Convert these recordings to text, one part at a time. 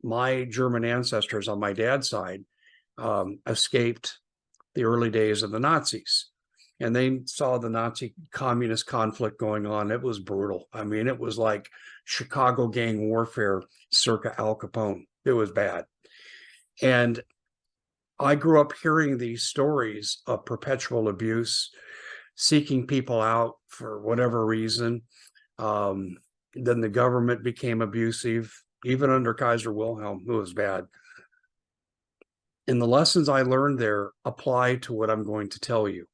my German ancestors on my dad's side escaped the early days of the Nazis. And they saw the Nazi communist conflict going on. It was brutal. I mean, it was like Chicago gang warfare circa Al Capone. It was bad. And I grew up hearing these stories of perpetual abuse, seeking people out for whatever reason. Then the government became abusive, even under Kaiser Wilhelm, who was bad. And the lessons I learned there apply to what I'm going to tell you.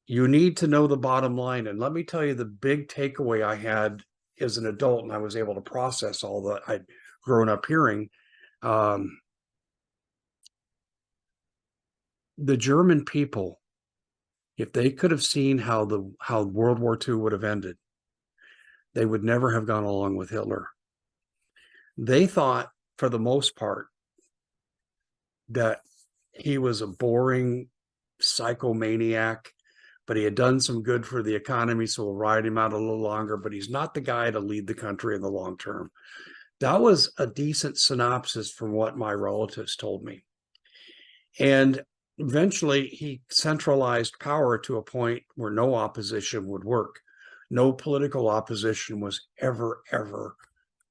You need to know the bottom line. And let me tell you the big takeaway I had as an adult, and I was able to process all that I'd grown up hearing. The German people, if they could have seen how World War II would have ended, they would never have gone along with Hitler. They thought, for the most part, that he was a boring psychomaniac, but he had done some good for the economy, so we'll ride him out a little longer, but he's not the guy to lead the country in the long term. That was a decent synopsis from what my relatives told me. And eventually he centralized power to a point where no opposition would work. No political opposition was ever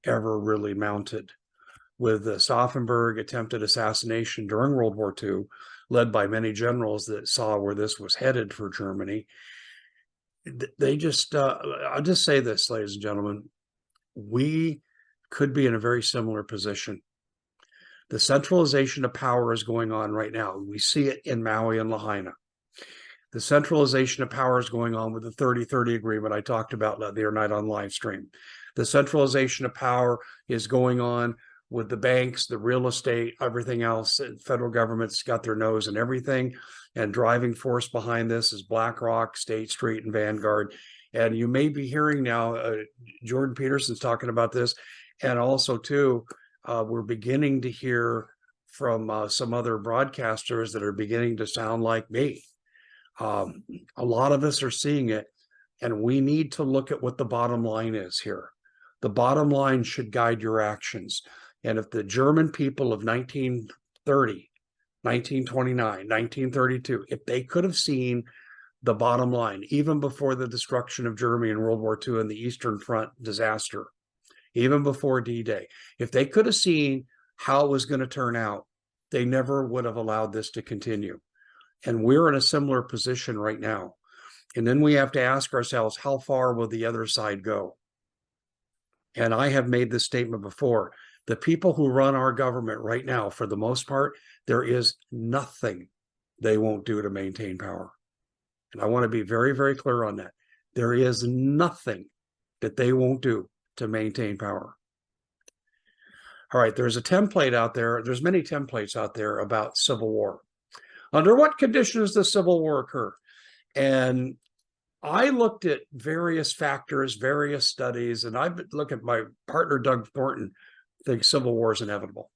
really mounted. With the Stauffenberg attempted assassination during World War II, led by many generals that saw where this was headed for Germany, they just, I'll just say this, ladies and gentlemen, we could be in a very similar position. The centralization of power is going on right now. We see it in Maui and Lahaina. The centralization of power is going on with the 30-30 agreement I talked about the other night on live stream. The centralization of power is going on with the banks, the real estate, everything else. The federal government's got their nose in everything. And driving force behind this is BlackRock, State Street, and Vanguard. And you may be hearing now, Jordan Peterson's talking about this. And also, too, we're beginning to hear from some other broadcasters that are beginning to sound like me. A lot of us are seeing it, and we need to look at what the bottom line is here. The bottom line should guide your actions. And if the German people of 1930, 1929, 1932, if they could have seen the bottom line, even before the destruction of Germany in World War II and the Eastern Front disaster, even before D-Day, if they could have seen how it was going to turn out, they never would have allowed this to continue. And we're in a similar position right now. And then we have to ask ourselves, how far will the other side go? And I have made this statement before. The people who run our government right now, for the most part, there is nothing they won't do to maintain power. And I want to be very clear on that. There is nothing that they won't do to maintain power. All right, there's a template out there. There's many templates out there about civil war. Under what conditions does civil war occur? And I looked at various factors, various studies, and I've looked at my partner, Doug Thornton, thinks civil war is inevitable.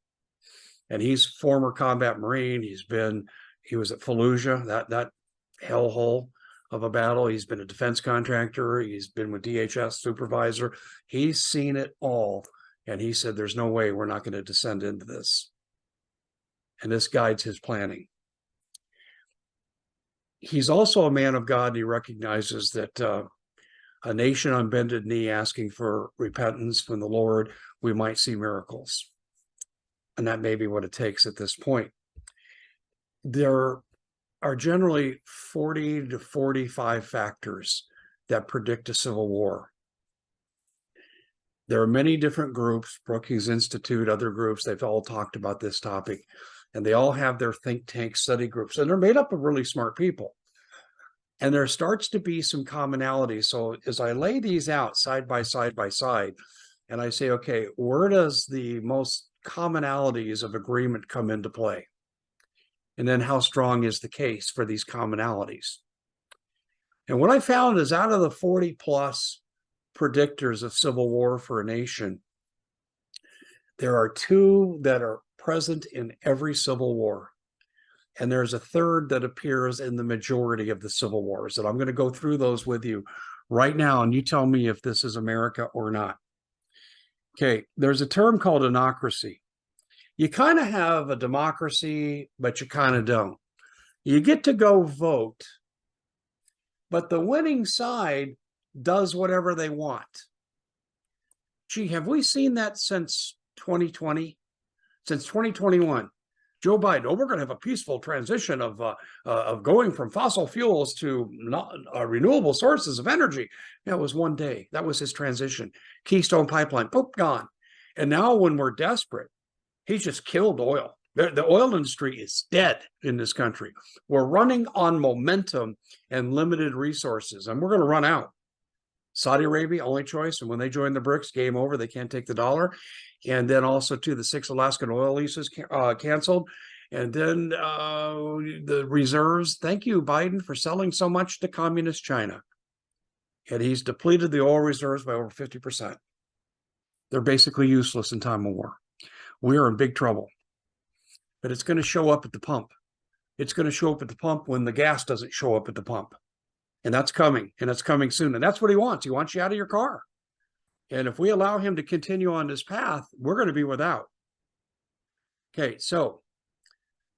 And he's former combat Marine. He was at Fallujah, that hellhole of a battle. He's been a defense contractor. He's been with DHS supervisor. He's seen it all. And he said, there's no way we're not going to descend into this. And this guides his planning. He's also a man of God. And he recognizes that a nation on bended knee asking for repentance from the Lord, we might see miracles. And that may be what it takes at this point. There are generally 40 to 45 factors that predict a civil war. There are many different groups, Brookings Institute, other groups, they've all talked about this topic, and they all have their think tank study groups, and they're made up of really smart people. And there starts to be some commonality. So as I lay these out side by side, and I say, okay, where does the most commonalities of agreement come into play? And then how strong is the case for these commonalities? And what I found is out of the 40 plus predictors of civil war for a nation, there are two that are present in every civil war. And there's a third that appears in the majority of the civil wars. And I'm going to go through those with you right now. And you tell me if this is America or not. Okay, there's a term called anocracy. You kind of have a democracy, but you kind of don't. You get to go vote, but the winning side does whatever they want. Gee, have we seen that since 2020? Since 2021? Joe Biden, oh, we're going to have a peaceful transition of going from fossil fuels to renewable sources of energy. That was one day. That was his transition. Keystone Pipeline, boop, gone. And now when we're desperate, he's just killed oil. The oil industry is dead in this country. We're running on momentum and limited resources, and we're going to run out. Saudi Arabia, only choice. And when they join the BRICS, game over. They can't take the dollar. And then also, too, the 6 Alaskan oil leases canceled. And then the reserves. Thank you, Biden, for selling so much to communist China. And he's depleted the oil reserves by over 50%. They're basically useless in time of war. We are in big trouble. But it's going to show up at the pump. It's going to show up at the pump when the gas doesn't show up at the pump. And that's coming, and it's coming soon. And that's what he wants. He wants you out of your car. And if we allow him to continue on this path, we're going to be without. Okay, so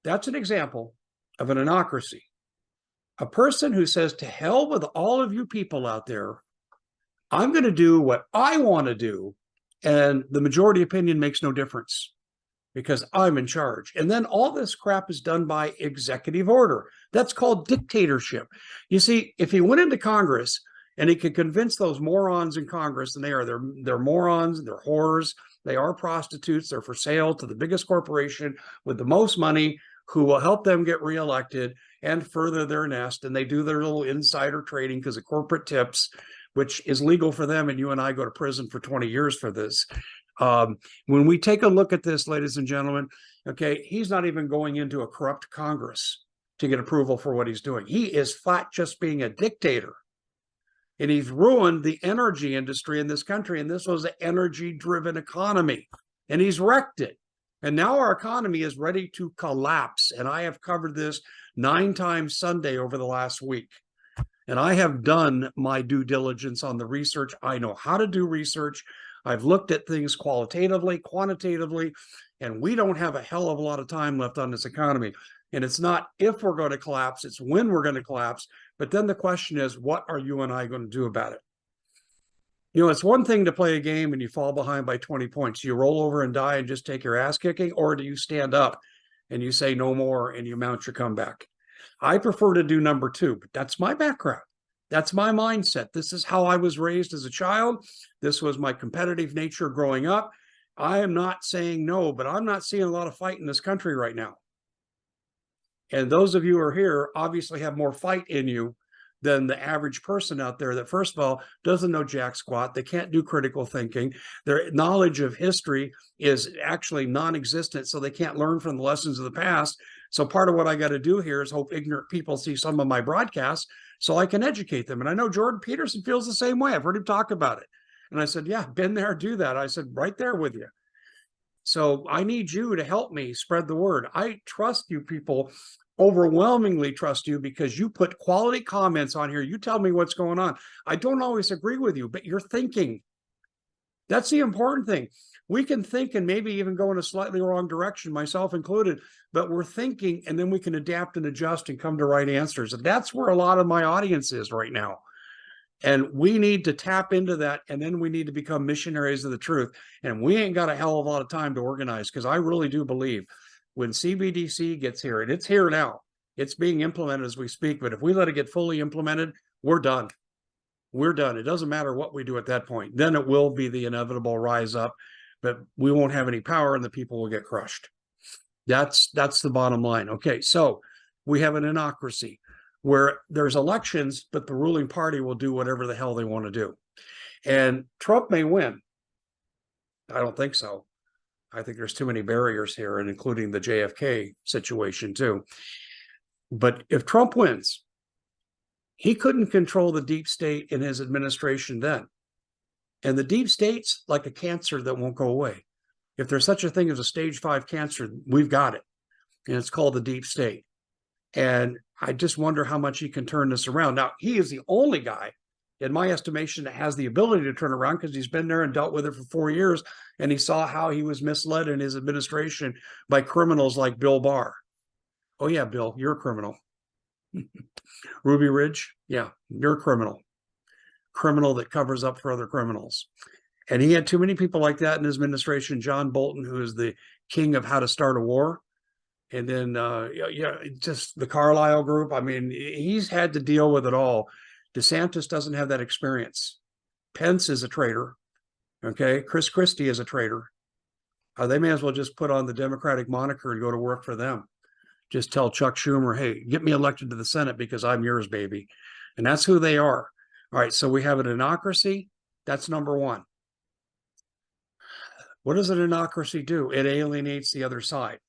that's an example of an anocracy. A person who says, to hell with all of you people out there, I'm going to do what I want to do, and the majority opinion makes no difference because I'm in charge. And then all this crap is done by executive order. That's called dictatorship. You see, if he went into Congress and he could convince those morons in Congress, and they're morons, they're whores, they are prostitutes, they're for sale to the biggest corporation with the most money, who will help them get reelected and further their nest. And they do their little insider trading because of corporate tips, which is legal for them. And you and I go to prison for 20 years for this. When we take a look at this, ladies and gentlemen, okay, he's not even going into a corrupt Congress to get approval for what he's doing. He is flat just being a dictator. And he's ruined the energy industry in this country. And this was an energy-driven economy. And he's wrecked it. And now our economy is ready to collapse. And I have covered this 9 times Sunday over the last week. And I have done my due diligence on the research. I know how to do research. I've looked at things qualitatively, quantitatively, and we don't have a hell of a lot of time left on this economy. And it's not if we're going to collapse, it's when we're going to collapse. But then the question is, what are you and I going to do about it? You know, it's one thing to play a game and you fall behind by 20 points. You roll over and die and just take your ass kicking, or do you stand up and you say no more and you mount your comeback? I prefer to do number 2, but that's my background. That's my mindset. This is how I was raised as a child. This was my competitive nature growing up. I am not saying no, but I'm not seeing a lot of fight in this country right now. And those of you who are here obviously have more fight in you than the average person out there that, first of all, doesn't know jack squat. They can't do critical thinking. Their knowledge of history is actually non-existent, so they can't learn from the lessons of the past. So part of what I got to do here is hope ignorant people see some of my broadcasts so I can educate them. And I know Jordan Peterson feels the same way. I've heard him talk about it. And I said, yeah, been there, do that. I said, right there with you. So I need you to help me spread the word. I trust you people, overwhelmingly trust you, because you put quality comments on here. You tell me what's going on. I don't always agree with you, but you're thinking. That's the important thing. We can think and maybe even go in a slightly wrong direction, myself included, but we're thinking, and then we can adapt and adjust and come to right answers. And that's where a lot of my audience is right now. And we need to tap into that, and then we need to become missionaries of the truth. And we ain't got a hell of a lot of time to organize, because I really do believe when CBDC gets here, and it's here now, it's being implemented as we speak, but if we let it get fully implemented, we're done. We're done. It doesn't matter what we do at that point. Then it will be the inevitable rise up, but we won't have any power and the people will get crushed. That's the bottom line. Okay, so we have an anocracy where there's elections, but the ruling party will do whatever the hell they want to do. And Trump may win. I don't think so. I think there's too many barriers here, and including the JFK situation too. But if Trump wins, he couldn't control the deep state in his administration then. And the deep state's like a cancer that won't go away. If there's such a thing as a stage 5 cancer, we've got it. And it's called the deep state. And I just wonder how much he can turn this around. Now, he is the only guy in my estimation, has the ability to turn around because he's been there and dealt with it for 4 years, and he saw how he was misled in his administration by criminals like Bill Barr. Oh yeah, Bill, you're a criminal. Ruby Ridge, yeah, you're a criminal. Criminal that covers up for other criminals. And he had too many people like that in his administration. John Bolton, who is the king of how to start a war. And then, just the Carlisle group. I mean, he's had to deal with it all. DeSantis doesn't have that experience. Pence is a traitor. Okay. Chris Christie is a traitor. They may as well just put on the Democratic moniker and go to work for them. Just tell Chuck Schumer, hey, get me elected to the Senate because I'm yours, baby. And that's who they are. All right. So we have an anocracy. That's number one. What does an anocracy do? It alienates the other side.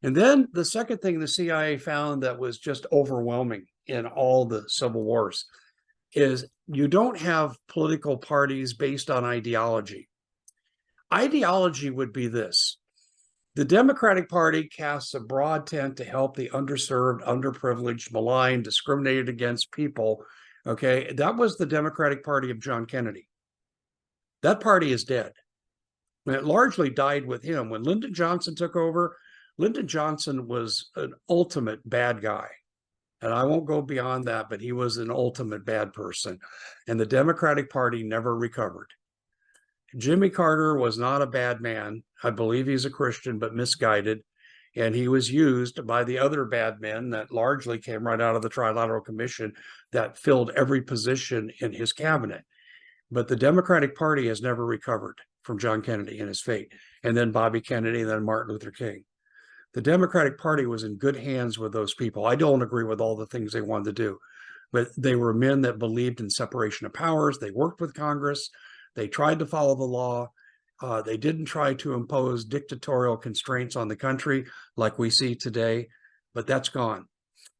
And then the second thing the CIA found that was just overwhelming in all the civil wars is you don't have political parties based on ideology. Ideology would be this. The Democratic Party casts a broad tent to help the underserved, underprivileged, maligned, discriminated against people. Okay, that was the Democratic Party of John Kennedy. That party is dead. And it largely died with him. When Lyndon Johnson took over, Lyndon Johnson was an ultimate bad guy. And I won't go beyond that, but he was an ultimate bad person. And the Democratic Party never recovered. Jimmy Carter was not a bad man. I believe he's a Christian, but misguided. And he was used by the other bad men that largely came right out of the Trilateral Commission that filled every position in his cabinet. But the Democratic Party has never recovered from John Kennedy and his fate, and then Bobby Kennedy, and then Martin Luther King. The Democratic Party was in good hands with those people. I don't agree with all the things they wanted to do, but they were men that believed in separation of powers. They worked with Congress. They tried to follow the law. They didn't try to impose dictatorial constraints on the country like we see today, but that's gone.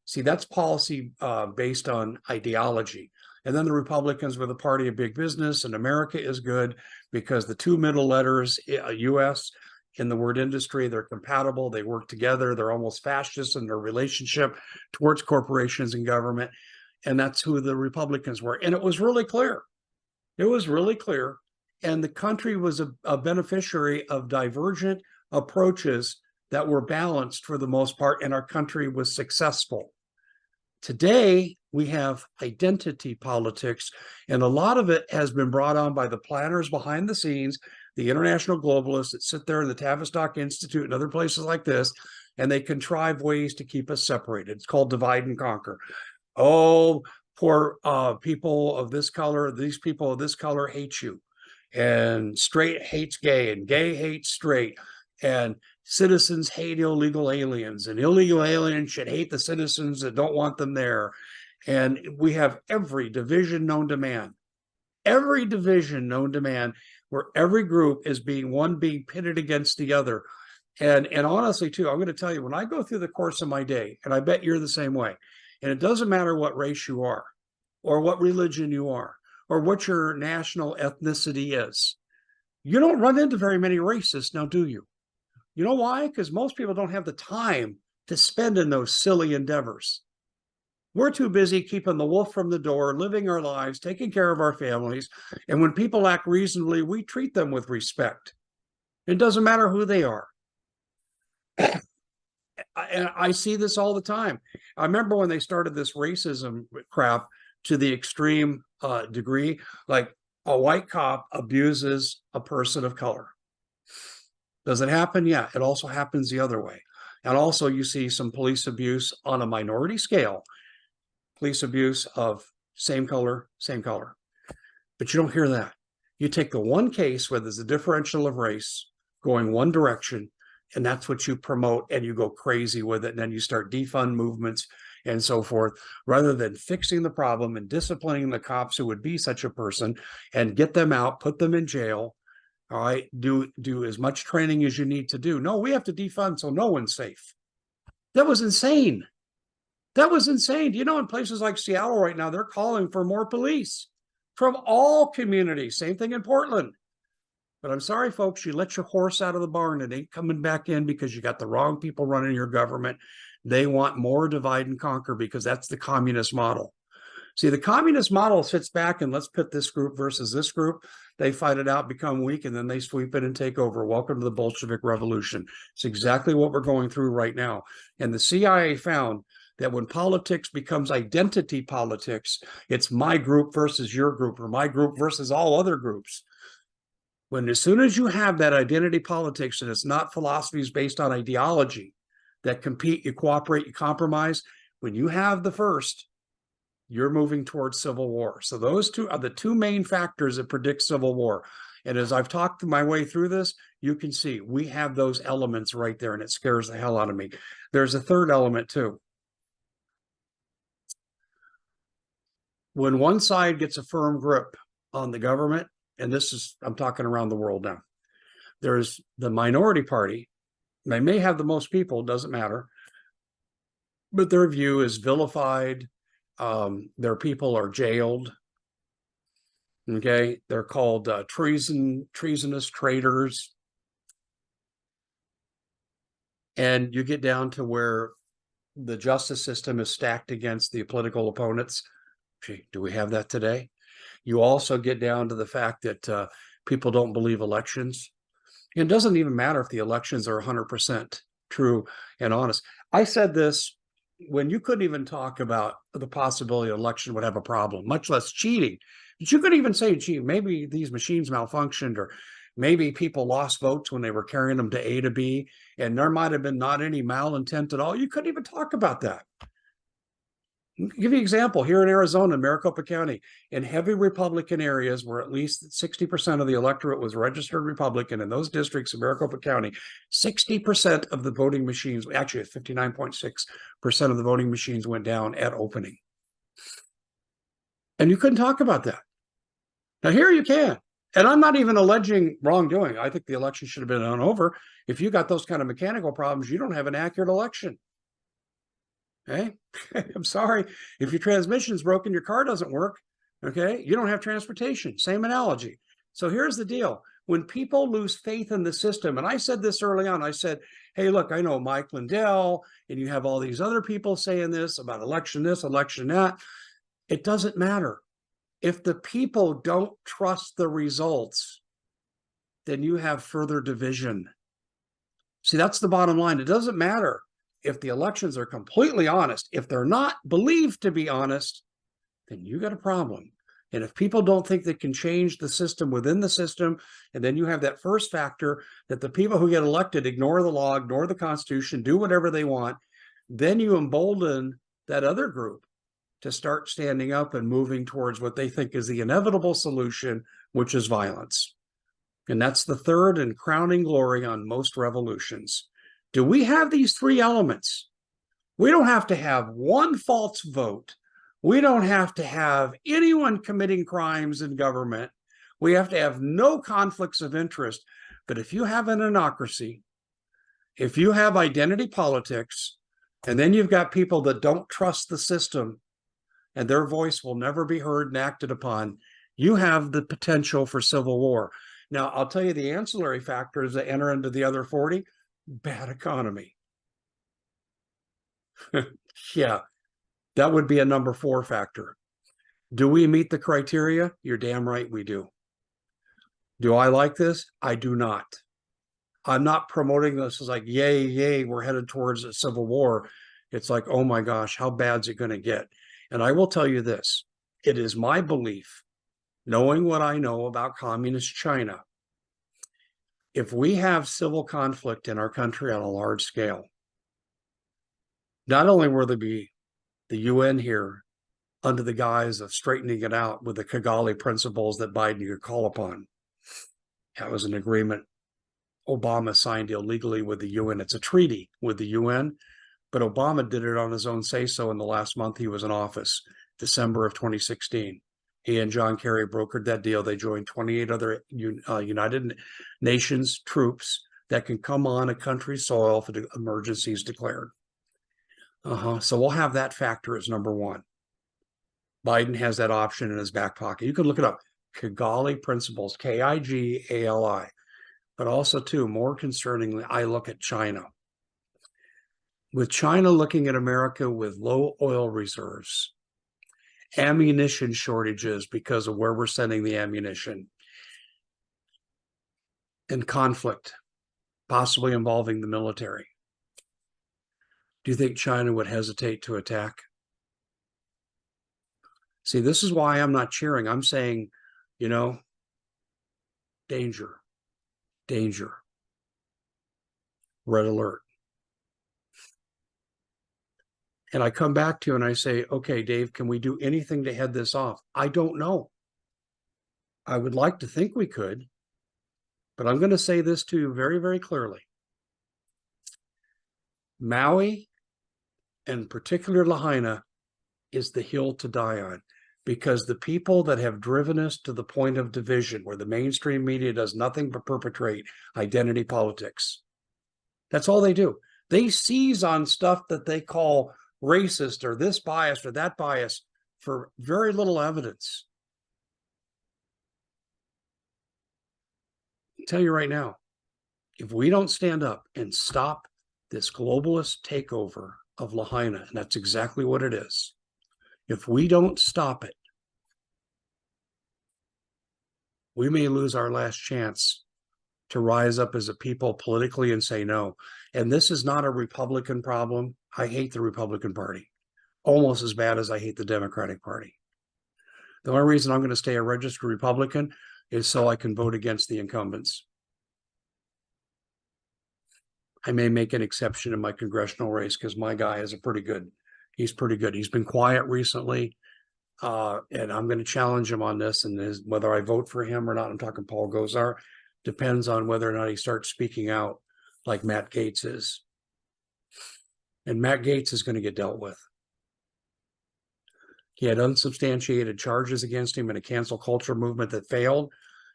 See, that's policy based on ideology. And then the Republicans were the party of big business, and America is good because the two middle letters, U.S., in the word industry, they're compatible. They work together. They're almost fascist in their relationship towards corporations and government. And that's who the Republicans were. And it was really clear. It was really clear. And the country was a beneficiary of divergent approaches that were balanced for the most part, and our country was successful. Today, we have identity politics, and a lot of it has been brought on by the planners behind the scenes, the international globalists that sit there in the Tavistock Institute and other places like this, and they contrive ways to keep us separated. It's called divide and conquer. Oh, poor people of this color, these people of this color hate you, and straight hates gay, and gay hates straight, and citizens hate illegal aliens, and illegal aliens should hate the citizens that don't want them there. And we have every division known to man, where every group is being pitted against the other. And honestly, too, I'm going to tell you, when I go through the course of my day, and I bet you're the same way, and it doesn't matter what race you are, or what religion you are, or what your national ethnicity is, you don't run into very many racists now, do you? You know why? Because most people don't have the time to spend in those silly endeavors. We're too busy keeping the wolf from the door, living our lives, taking care of our families. And when people act reasonably, we treat them with respect. It doesn't matter who they are. And I see this all the time. I remember when they started this racism crap to the extreme degree, like a white cop abuses a person of color. Does it happen? Yeah, it also happens the other way. And also you see some police abuse on a minority scale, police abuse of same color. But you don't hear that. You take the one case where there's a differential of race going one direction, and that's what you promote, and you go crazy with it, and then you start defund movements and so forth, rather than fixing the problem and disciplining the cops who would be such a person and get them out, put them in jail. All right, do as much training as you need to do. No, we have to defund so no one's safe. That was insane. You know, in places like Seattle right now, they're calling for more police from all communities. Same thing in Portland. But I'm sorry, folks, you let your horse out of the barn. It ain't coming back in because you got the wrong people running your government. They want more divide and conquer because that's the communist model. See, the communist model sits back and let's pit this group versus this group. They fight it out, become weak, and then they sweep it and take over. Welcome to the Bolshevik Revolution. It's exactly what we're going through right now. And the CIA found that when politics becomes identity politics, it's my group versus your group, or my group versus all other groups. When as soon as you have that identity politics and it's not philosophies based on ideology that compete, you cooperate, you compromise, when you have the first, you're moving towards civil war. So those two are the two main factors that predict civil war. And as I've talked my way through this, you can see we have those elements right there, and it scares the hell out of me. There's a third element too. When one side gets a firm grip on the government, and this is, I'm talking around the world now, there's the minority party. They may have the most people, doesn't matter, but their view is vilified. Their people are jailed. Okay, they're called treasonous traitors. And you get down to where the justice system is stacked against the political opponents. Gee, do we have that today? You also get down to the fact that people don't believe elections. It doesn't even matter if the elections are 100% true and honest. I said this when you couldn't even talk about the possibility an election would have a problem, much less cheating. But you couldn't even say, gee, maybe these machines malfunctioned, or maybe people lost votes when they were carrying them to A to B, and there might have been not any malintent at all. You couldn't even talk about that. I'll give you an example. Here in Arizona, Maricopa County, in heavy Republican areas where at least 60% of the electorate was registered Republican, in those districts in Maricopa County, 60% of the voting machines, actually 59.6% of the voting machines went down at opening. And you couldn't talk about that. Now here you can. And I'm not even alleging wrongdoing. I think the election should have been done over. If you got those kind of mechanical problems, you don't have an accurate election. Okay, I'm sorry. If your transmission's broken, your car doesn't work. Okay, you don't have transportation. Same analogy. So here's the deal. When people lose faith in the system, and I said this early on, I said, hey, look, I know Mike Lindell, and you have all these other people saying this about election this, election that. It doesn't matter. If the people don't trust the results, then you have further division. See, that's the bottom line. It doesn't matter if the elections are completely honest. If they're not believed to be honest, then you got a problem. And if people don't think they can change the system within the system, and then you have that first factor that the people who get elected ignore the law, ignore the Constitution, do whatever they want, then you embolden that other group to start standing up and moving towards what they think is the inevitable solution, which is violence. And that's the third and crowning glory on most revolutions. Do we have these three elements? We don't have to have one false vote. We don't have to have anyone committing crimes in government. We have to have no conflicts of interest. But if you have an anocracy, if you have identity politics, and then you've got people that don't trust the system and their voice will never be heard and acted upon, you have the potential for civil war. Now, I'll tell you the ancillary factors that enter into the other 40. Bad economy. Yeah, that would be a number 4 factor. Do we meet the criteria? You're damn right we do. Do I like this? I do not. I'm not promoting this as like, yay, yay, we're headed towards a civil war. It's like, oh my gosh, how bad's it going to get? And I will tell you this. It is my belief, knowing what I know about communist China, if we have civil conflict in our country on a large scale, not only will there be the UN here under the guise of straightening it out with the Kigali principles that Biden could call upon. That was an agreement Obama signed illegally with the UN. It's a treaty with the UN, but Obama did it on his own say-so in the last month he was in office, December of 2016. He and John Kerry brokered that deal. They joined 28 other United Nations troops that can come on a country's soil for the emergencies declared. So we'll have that factor as number 1. Biden has that option in his back pocket. You could look it up. Kigali principles, Kigali. But also, too, more concerningly, I look at China. With China looking at America with low oil reserves ammunition shortages because of where we're sending the ammunition, and conflict, possibly involving the military. Do you think China would hesitate to attack? See, this is why I'm not cheering. I'm saying, you know, danger, danger, red alert. And I come back to you and I say, okay, Dave, can we do anything to head this off? I don't know. I would like to think we could, but I'm going to say this to you very, very clearly. Maui, and particular Lahaina, is the hill to die on, because the people that have driven us to the point of division, where the mainstream media does nothing but perpetrate identity politics. That's all they do. They seize on stuff that they call racist or this bias or that bias for very little evidence. I'll tell you right now, if we don't stand up and stop this globalist takeover of Lahaina, and that's exactly what it is, if we don't stop it, we may lose our last chance to rise up as a people politically and say no. And this is not a Republican problem. I hate the Republican Party almost as bad as I hate the Democratic Party. The only reason I'm going to stay a registered Republican is so I can vote against the incumbents. I may make an exception in my congressional race because my guy is he's pretty good. He's been quiet recently. And I'm going to challenge him on this, and whether I vote for him or not, I'm talking Paul Gosar, depends on whether or not he starts speaking out like Matt Gaetz is. And Matt Gaetz is going to get dealt with. He had unsubstantiated charges against him in a cancel culture movement that failed,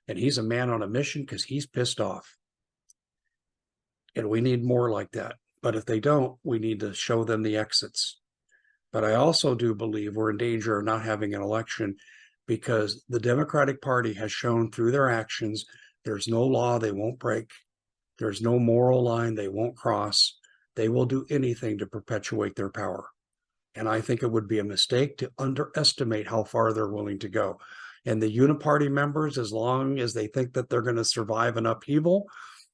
and he's a man on a mission because he's pissed off. And we need more like that. But if they don't, we need to show them the exits. But I also do believe we're in danger of not having an election, because the Democratic Party has shown through their actions there's no law they won't break. There's no moral line they won't cross. They will do anything to perpetuate their power. And I think it would be a mistake to underestimate how far they're willing to go. And the uniparty members, as long as they think that they're going to survive an upheaval,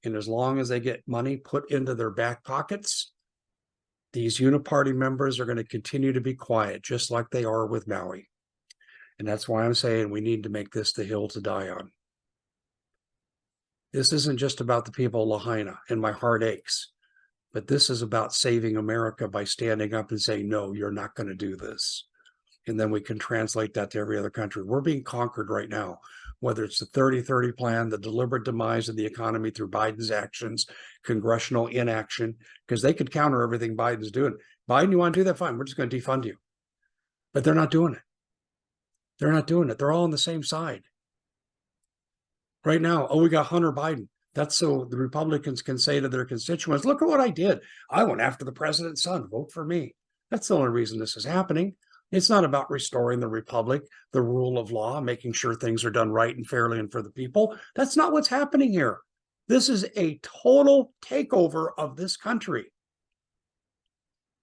and as long as they get money put into their back pockets, these uniparty members are going to continue to be quiet, just like they are with Maui. And that's why I'm saying we need to make this the hill to die on. This isn't just about the people of Lahaina, and my heart aches, but this is about saving America by standing up and saying, no, you're not going to do this. And then we can translate that to every other country. We're being conquered right now, whether it's the 30-30 plan, the deliberate demise of the economy through Biden's actions, congressional inaction, because they could counter everything Biden's doing. Biden, you want to do that? Fine, we're just going to defund you. But they're not doing it. They're not doing it. They're all on the same side. Right now, oh, we got Hunter Biden. That's so the Republicans can say to their constituents, look at what I did. I went after the president's son. Vote for me. That's the only reason this is happening. It's not about restoring the republic, the rule of law, making sure things are done right and fairly and for the people. That's not what's happening here. This is a total takeover of this country.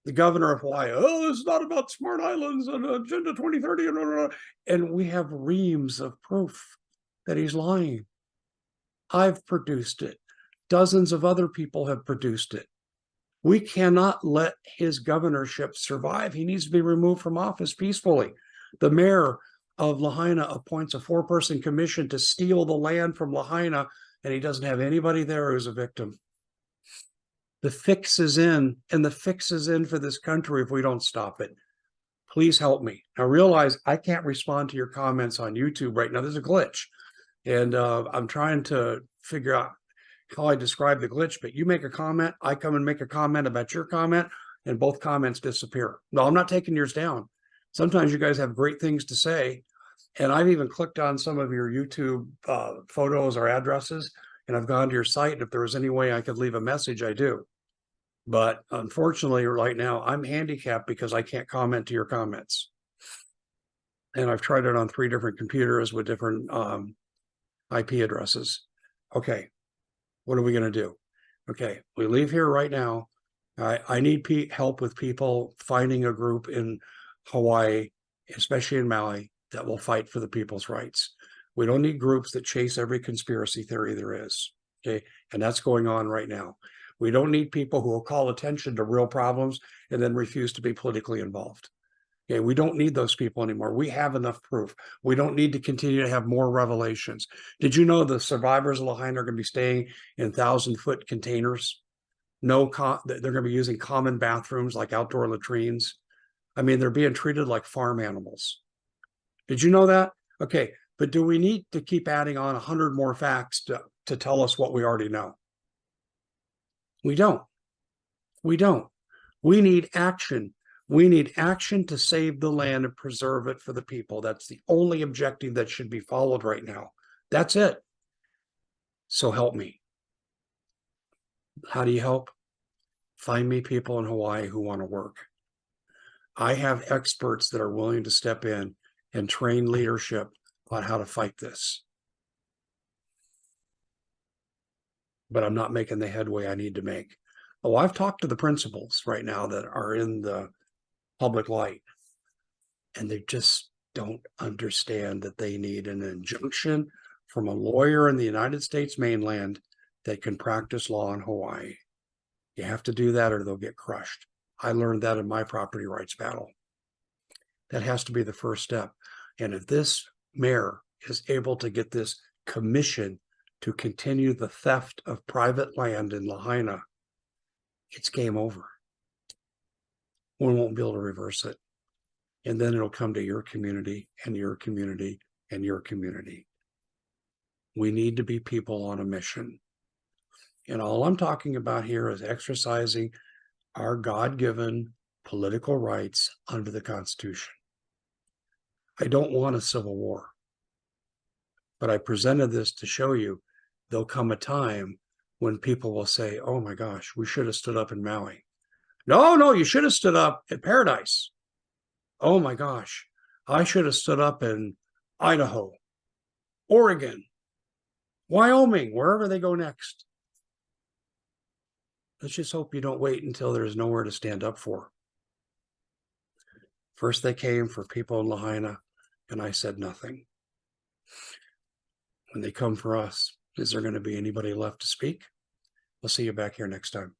The governor of Hawaii, oh, it's not about smart islands and Agenda 2030. And we have reams of proof that he's lying. I've produced it. Dozens of other people have produced it. We cannot let his governorship survive. He needs to be removed from office peacefully. The mayor of Lahaina appoints a 4-person commission to steal the land from Lahaina, and he doesn't have anybody there who's a victim. The fix is in, and the fix is in for this country if we don't stop it. Please help me. Now realize I can't respond to your comments on YouTube right now. There's a glitch, and I'm trying to figure out how I describe the glitch, but you make a comment, I come and make a comment about your comment, and both comments disappear. No, I'm not taking yours down. Sometimes you guys have great things to say, and I've even clicked on some of your YouTube photos or addresses, and I've gone to your site, and if there was any way I could leave a message, I do. But unfortunately, right now, I'm handicapped because I can't comment to your comments. And I've tried it on 3 different computers with different IP addresses. Okay. What are we going to do? Okay, we leave here right now. I need help with people finding a group in Hawaii especially in Maui, that will fight for the people's rights. We don't need groups that chase every conspiracy theory there is. Okay. And that's going on right now. We don't need people who will call attention to real problems and then refuse to be politically involved. Okay. We don't need those people anymore. We have enough proof. We don't need to continue to have more revelations. Did you know the survivors of Lahaina are going to be staying in 1,000-foot containers? They're going to be using common bathrooms like outdoor latrines. I mean, they're being treated like farm animals. Did you know that? Okay. But do we need to keep adding on 100 more facts to tell us what we already know? We don't. We don't. We need action. We need action to save the land and preserve it for the people. That's the only objective that should be followed right now. That's it. So help me. How do you help? Find me people in Hawaii who want to work. I have experts that are willing to step in and train leadership on how to fight this. But I'm not making the headway I need to make. Oh, I've talked to the principals right now that are in the public light, and they just don't understand that they need an injunction from a lawyer in the United States mainland that can practice law in Hawaii. You have to do that or they'll get crushed. I learned that in my property rights battle. That has to be the first step. And if this mayor is able to get this commission to continue the theft of private land in Lahaina, it's game over. We won't be able to reverse it. And then it'll come to your community and your community and your community. We need to be people on a mission. And all I'm talking about here is exercising our God-given political rights under the Constitution. I don't want a civil war, but I presented this to show you there'll come a time when people will say, oh my gosh, we should have stood up in Maui. No, you should have stood up at Paradise. Oh my gosh, I should have stood up in Idaho, Oregon, Wyoming, wherever they go next. Let's just hope you don't wait until there's nowhere to stand up for. First they came for people in Lahaina, and I said nothing. When they come for us, is there going to be anybody left to speak? We'll see you back here next time.